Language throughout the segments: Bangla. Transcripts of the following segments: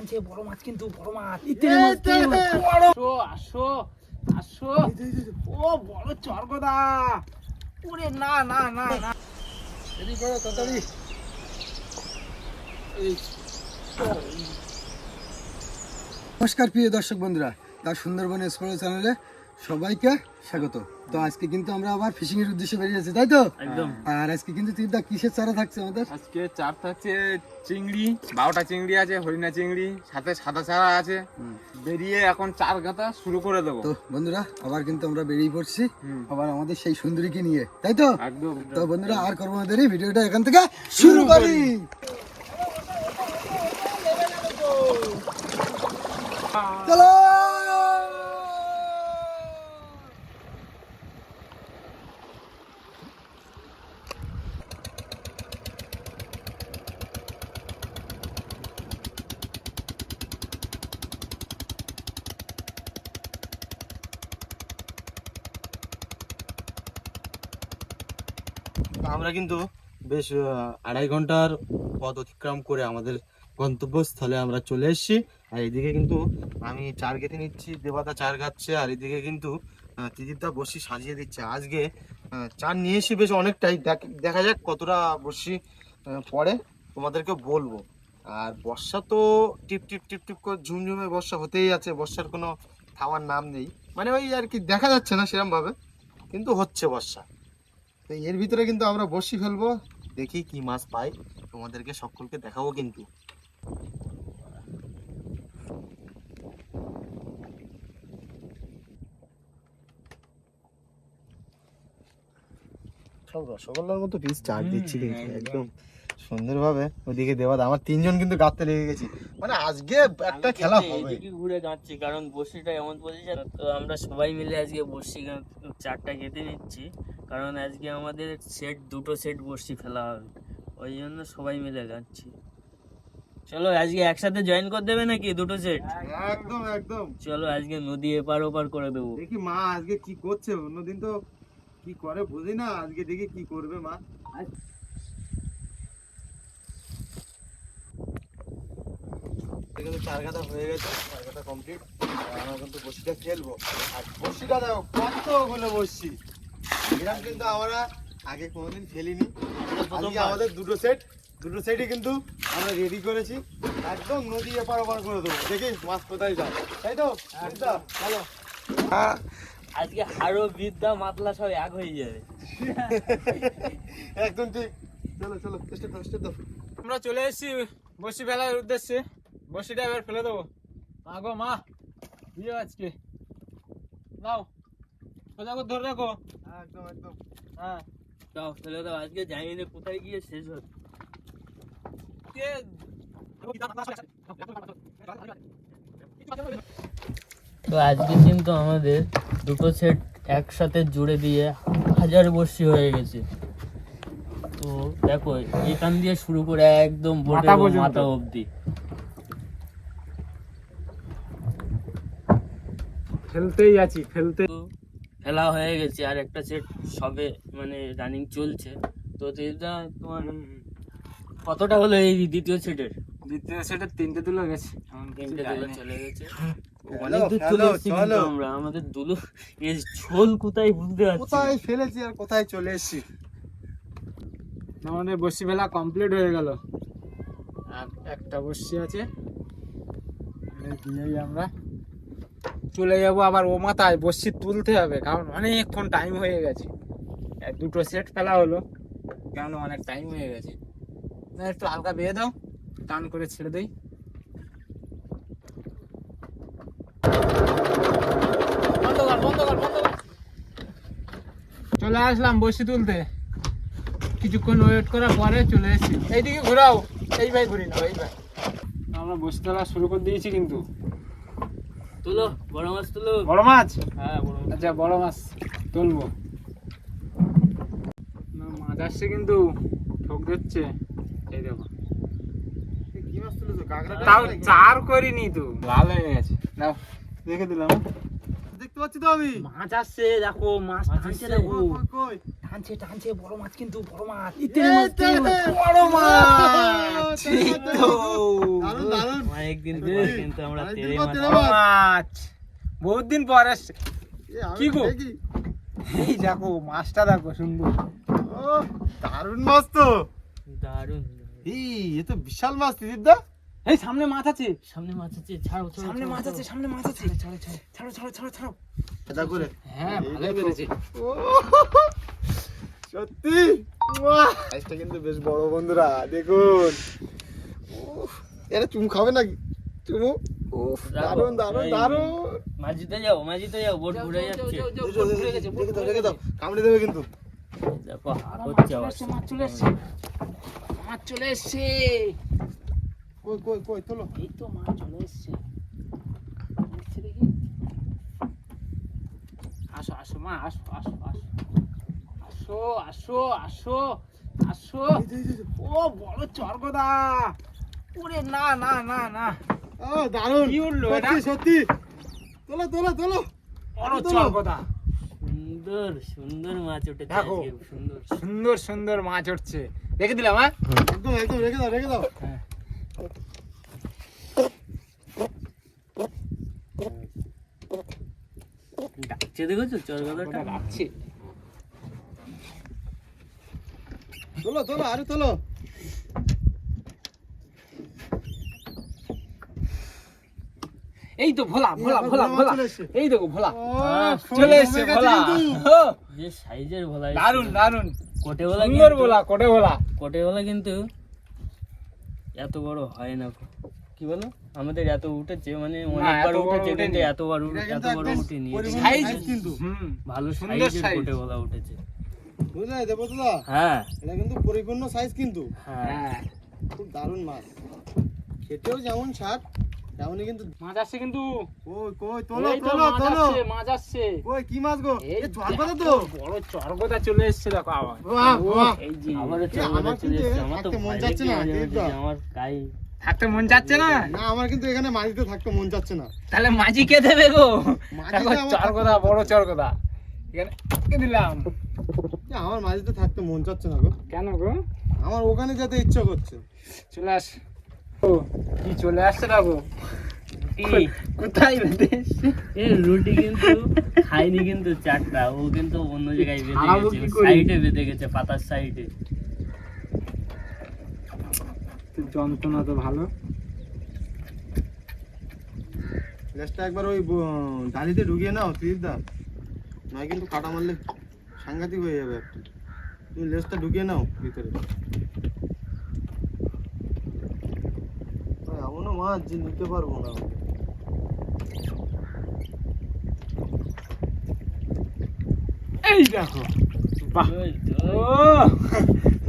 টানছে, বড় মাছ কিন্তু, বড় মাছ। আসো আসো, ও বড় চরগদা। ওরে না না না না, দেরি করো তাড়াতাড়ি। নমস্কার প্রিয় দর্শক বন্ধুরা, তার সুন্দরবন এক্সপ্লোর চ্যানেলে সবাইকে স্বাগত। তো আজকে কিন্তু আমরা আবার ফিশিং এর উদ্দেশ্যে বেরিয়েছি, তাই তো? একদম। আর আজকে কিন্তু তীরদা কিসের চারা থাকছে আমাদের? আজকে চার থাকছে চিংড়ি, 12টা চিংড়ি আছে, হরিণা চিংড়ি, সাথে সাদা চারা আছে। বেরিয়ে এখন চার গাঁথা শুরু করে দেবো। তো বন্ধুরা আবার কিন্তু আমরা বেরিয়ে পড়ছি, আবার আমাদের সেই সুন্দরীকে নিয়ে, তাই তো? একদম। তো বন্ধুরা আর করবো না দেরি, ভিডিওটা এখান থেকে শুরু করি। চলো। আমরা কিন্তু বেশ 2.5 ঘন্টার পথ অতিক্রম করে আমাদের গন্তব্যস্থলে আমরা চলে এসেছি। আর এদিকে কিন্তু আমি চার গেঁথে নিচ্ছি, দেবাদা চার গাচ্ছে, আর এদিকে কিন্তু তিতিরদা বড়শি সাজিয়ে দিচ্ছে। আজকে চার নিয়ে এসে বেশ অনেকটাই, দেখা যাক কতটা বড়শি পড়ে, তোমাদেরকে বলবো। আর বর্ষা তো টিপ টিপ টিপ টিপ করে ঝুমঝুমে বর্ষা হতেই আছে, বর্ষার কোনো থামার নাম নেই, মানে ওই আর কি দেখা যাচ্ছে না সেরকম ভাবে, কিন্তু হচ্ছে বর্ষা। তো এর ভিতরে কিন্তু আমরা বড়শি ফেলবো, দেখি কি মাছ পাই, তোমাদেরকে সকলকে দেখাবো কিন্তু। সব রসগোল্লার মতো পিস চাট দিচ্ছি কিন্তু একদম সুন্দরভাবে। ওদিকে দেওয়া আমার তিনজন কিন্তু গাঁততে লেগে গেছি, মানে আজকে একটা খেলা হবে। ঘুরে যাচ্ছি কারণ বড়শিটা এমন পজিশন, তো আমরা সবাই মিলে আজকে বড়শি চারটা কেটে নিচ্ছি, কারণ আজকে আমাদের দুটো সেট বড়শি ফেলা হবে, ওই জন্য সবাই মিলে যাচ্ছি। চলো আজকে একসাথে জয়েন করে দেবে নাকি দুটো সেট? একদম একদম, চলো আজকে নদী এপার ওপার করে দেবো। দেখি মা আজকে কি করছে, অন্যদিন তো কি করে বুঝি না, আজকে দেখি কি করবে মা। চার গাদা হয়ে গেছে, চার গাদা কমপ্লিট। আমরা কিন্তু বড়শিটা খেলবো। আর বড়শিটা দেখো কতগুলো বড়শি, এরকম কিন্তু আমরা আগে কোনোদিন ফেলিনি। আজকে আমাদের দুটো সেটই কিন্তু আমরা রেডি করেছি, একদম নদী এপার ওপার করে দেবো। দেখি মাছ কোথায় যায়, তাই তো? ভালো। আজকে হাড়ো বিদ্যা মাতলা সব এক হয়ে যাবে। একদম ঠিক। চলো চলো, স্টেপ দাও। আমরা চলে এসেছি বড়শি ফেলার উদ্দেশ্যে। বড়শিটা এবার ফেলে দেবো। আগো মা, দিও আজকে, নাও সোজা করে ধরে রাখো। একদম একদম। হ্যাঁ, দাও ফেলে দাও, আজকে জানি না কোথায় গিয়ে শেষ হবে। তো আজকে কিন্তু আমাদের দুটো সেট একসাথে জুড়ে দিয়ে 1000 বড়শি হয়ে গেছে। তো দেখো এখান দিয়ে শুরু করে একদম বোটের মাথা অবধি ফেলতেই আছি, ফেলা হয়ে গেছে, আর একটা সেট সবে মানে রানিং চলছে। তো এটা তোমার কতটা হলো এই দ্বিতীয় সেটের? দ্বিতীয় সেটে 3টে তুলে গেছে, তিনটে দুলো চলে গেছে। অনেক দূর চলে এসেছি কিন্তু আমরা, আমাদের দুলো এই ঝোল কোথায় বুঝতে পারছি না। কোথায় ফেলেছি আর কোথায় চলে এসেছি। আমাদের বড়শি ফেলা কমপ্লিট হয়ে গেল। আর একটা বড়শি আছে, দিয়েই আমরা চলে যাবো আবার ও মাথায়। বড়শি তুলতে হবে কারণ অনেকক্ষণ টাইম হয়ে গেছে, দুটো সেট ফেলা হলো, কারণ অনেক টাইম হয়ে গেছে। একটু হালকা বেয়ে দাও, টান করে ছেড়ে দেই। চলে আসলাম বড়শি তুলতে, কিছুক্ষণ ওয়েট করার পরে চলে এসেছি। এইদিকে ঘোরাও, এই ভাই ঘুরি না, এই ভাই। আমরা বড়শি তোলা শুরু করে দিয়েছি কিন্তু। তুলো বড় মাছ, তুলো বড় মাছ। হ্যাঁ বড় মাছ। আচ্ছা বড় মাছ তুলবো না, মাছ আসছে কিন্তু ঠোক দিচ্ছে। এই দেখো, কি মাছ তুলেছো? কাঁকড়া? তাও চার করিনি তো, লাল হয়ে গেছে। নাও দেখে দিলাম, দেখতে পাচ্ছি তো আমি। মাছ আসছে দেখো, মাছ টানছে আসছে। দেখো। কই? টানছে টানছে, বড় মাছ কিন্তু, বড় মাছ, বড় মাছ, এই তো। দারুণ দারুণ অনেকদিন ধরে কিন্তু আমরা তেরে মাছ বড় মাছ বহুত দিন পর এসছে। কি গো? দেখি। এই দেখো মাছটা, দেখো সুন্দর। ও দারুণ মাছ তো। দারুণ। এ তো বিশাল মাছ দিদিদা। এই সামনে মাছ আছে, সামনে মাছ আছে, ছাড়ো ছাড়ো, সামনে ছাড়ো, মাছ ছাড়ো। আছে, সামনে মাছ আছে, ছাড়ো ছাড়ো ছাড়ো ছাড়ো ছাড়ো। এটা করে হ্যাঁ ভালোই পেরেছে। ও সত্যি বাহ, সাইজটা কিন্তু বেশ বড় বন্ধুরা, দেখুন। উফ, এরা চুমু খাবে নাকি? চুমু। উফ, দারুণ দারুণ দারুণ। মাঝিতে যাও, বোট ঘুরে যাচ্ছে। রেখে দাও, কামড়ে দেবে কিন্তু। দেখো হাত হচ্ছে আবার। মাছ চলে এসছে, মাছ চলে এসছে। কই কই কই তোলো। এই তো মাছ চলে এসছে, এসছে দেখি। আসো আসো মা, আসো আসো আসো আসো আসো আসো আসো। ও বড় চরগদা। ওরে না না না না, ও দারুণ। কি উঠলো এটা? সত্যি সত্যি। তোলো তোলো তোলো। বড় চরগদা। সুন্দর সুন্দর মাছ উঠেছে দেখো। আজকে, সুন্দর। সুন্দর সুন্দর মাছ উঠছে, দেখে দিলাম। হ্যাঁ একদম একদম রেখে দাও রেখে দাও। ডাকছে দেখেছো চরগাদাটা? লাগছে। তোলো তোলো আরে তোলো। এই তো ভোলা ভোলা ভোলা ভোলা, চলে এসছে। এই দেখো ভোলা ও, চলে এসছে জমে গেছে ভোলা। কিন্তু। ও, যে সাইজের ভোলা, দারুন দারুন, কোটে ভোলা, সুন্দর ভোলা, কোটে ভোলা। কোটে ভোলা কিন্তু এত বড় হয় না। কি বলো, আমাদের এত উঠেছে, মানে অনেকবার এত বড় উঠেছে, কিন্তু উঠেনি। এত বড় এটা এত কিন্তু বড় একদম উঠেনি। পরিপূর্ণ সাইজ size কিন্তু। হুম, ভালো সুন্দর সাইজের size। কোটে ভোলা উঠেছে। বুঝলে দেবদা, হ্যাঁ এটা কিন্তু পরিপূর্ণ সাইজ কিন্তু। হ্যাঁ, হ্যাঁ খুব দারুণ মাছ, খেতেও যেমন স্বাদ তেমনই কিন্তু। মাছ আসছে কিন্তু, কই কই তোলো এই তো তোলো মাছ তোলো। আসছে, মাছ আসছে। কই কি মাছ গো? এই এ চরগদা তো। দেখো, বড় চরগদা চলে এসছে, দেখো আবার। বাহ বাহ। এই যে আবারও আমার চরগাদা চলে কিন্তু এসছে। আমার তো থাকতে মন ভয় যাচ্ছে লাগছে না, মাঝে মাঝে দেখবা। যে আমার গায়ে থাকতে মন যাচ্ছে না, না আমার কিন্তু এখানে মাঝিতে থাকতে মন যাচ্ছে না। তাহলে মাঝি কে দেবে গো? মাঝিতে দেখো আমার চরগদা, বড় চরগদা এখানে কে দিলাম। এ, আমার মাঝিতে থাকতে মন যাচ্ছে না গো। কেন গো? আমার ওখানে যেতে ইচ্ছা করছে। চলে আস। ও কি চলে আসছে না গো? কি? কোথায় বেঁধে এসছে? এ রুটি কিন্তু খাইনি কিন্তু চারটা, ও কিন্তু অন্য জায়গায় বেঁধে খাবো গেছে, কি করে? সাইডে বেঁধে গেছে, পাতার সাইডে। যন্ত্রণা তো ভালো। লেজটা একবার ওই ডালিতে ঢুকিয়ে নাও ত্রিদা, নয় কিন্তু কাটা মারলে সাংঘাতিক হয়ে যাবে একটা। তুমি লেজটা ঢুকিয়ে নাও ভিতরে। এমনও মাছ যে নিতে পারবো না। এই দেখো, বাহ, ওই তো, ও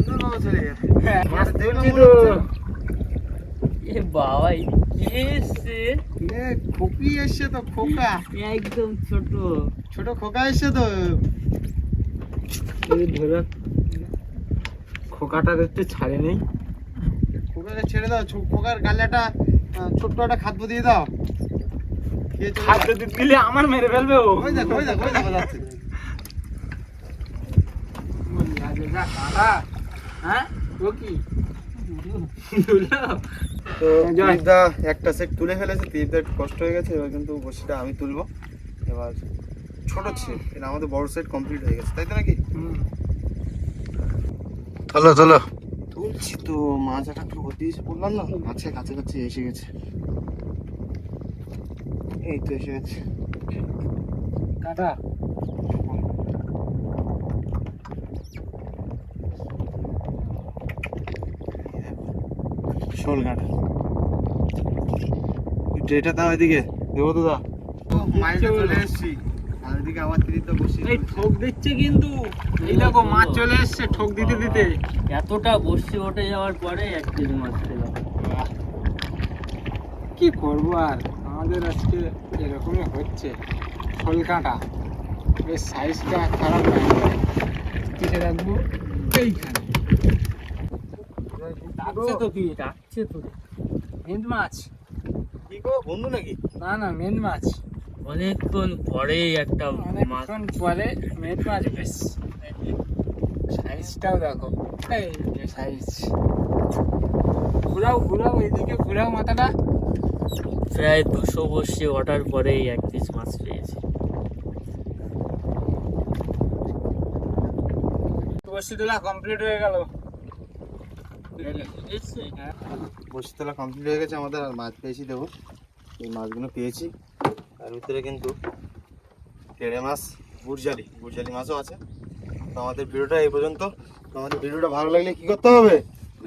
সুন্দরভাবে চলে গেছে। মাছ দেখে দেখছি মনে তো। হচ্ছে। এ বাবা, এ কি এসছে? এ খোকি এসছে তো, খোকা, একদম ছোট। ছোট খোকা এসছে তো। এই ধরে খোকাটা দেখতে ছাড়ে নেই। খোকাকে ছেড়ে দাও, খোকার গালে একটা ছোট্ট একটা খাদ্য দিয়ে দাও, খেয়ে চলে খাদ্য দিলে আমার মেরে ফেলবে ও। ওই দেখো ওই দেখো ওই দেখো যাচ্ছে। হ্যাঁ ও কি তো জয়। তীরদা একটা সেট তুলে ফেলেছে, তীরদা একটু কষ্ট হয়ে গেছে, এবার কিন্তু বড়শিটা আমি তুলবো। এবার ছোট ছিল, এটা আমাদের বড় সেট কমপ্লিট হয়ে গেছে, তাই তো নাকি? চলো চলো, তুলছি তো। মাছ একটা একটু হতে এসে বললাম না, মাছে কাছে কাছে এসে গেছে। এই তো এসে গেছে। কাটা শোল কাটা, এটা দাও এদিকে, দেবো তো দা। মাছটা চলে এসেছি, আর এদিকে আবার তীরদা বসে। এই ঠোক দিচ্ছে কিন্তু, এই দেখো মাছ চলে এসছে ঠোক দিতে দিতে। এতটা বসে উঠে যাওয়ার পরে 1 কেজি মাছ পেলাম। কি করবো আর, আমাদের আজকে এরকমই হচ্ছে। শোল কাঁটা বেশ সাইজটা খারাপ নাই, কিসে রাখবো এইখানে। ডাকছে তো কি, ডাকছে তো। মেন মাছ? কি গো বন্ধু নাকি? না না মেন মাছ, অনেকক্ষণ পরে একটা মাছ। অনেকক্ষণ পরে মেন মাছ। বেশ সাইজটাও দেখো, এই যে সাইজ। ঘুরাও ঘুরাও, এইদিকে ঘুরাও মাথাটা। প্রায় 200 বড়শি ওঠার পরেই 1 পিস মাছ পেয়েছি। বসি তোলা কমপ্লিট হয়ে গেল। বসি তোলা কমপ্লিট হয়ে গেছে আমাদের, আর মাছ পেয়েছি দেবো। এই মাছগুলো পেয়েছি, তার ভিতরে কিন্তু তেড়ে মাছ, গুরজালি মাছও আছে। তো আমাদের ভিডিওটা এই পর্যন্ত। তো আমাদের ভিডিওটা ভালো লাগলে কি করতে হবে?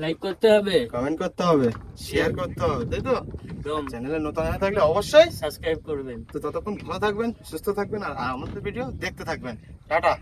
লাইক করতে হবে, কমেন্ট করতে হবে, শেয়ার করতে হবে, তাই তো? একদম চ্যানেলে নতুন হয়ে থাকলে অবশ্যই। সাবস্ক্রাইব করবেন। তো ততক্ষণ ভালো থাকবেন, সুস্থ থাকবেন, আর আমাদের ভিডিও দেখতে থাকবেন। টাটা।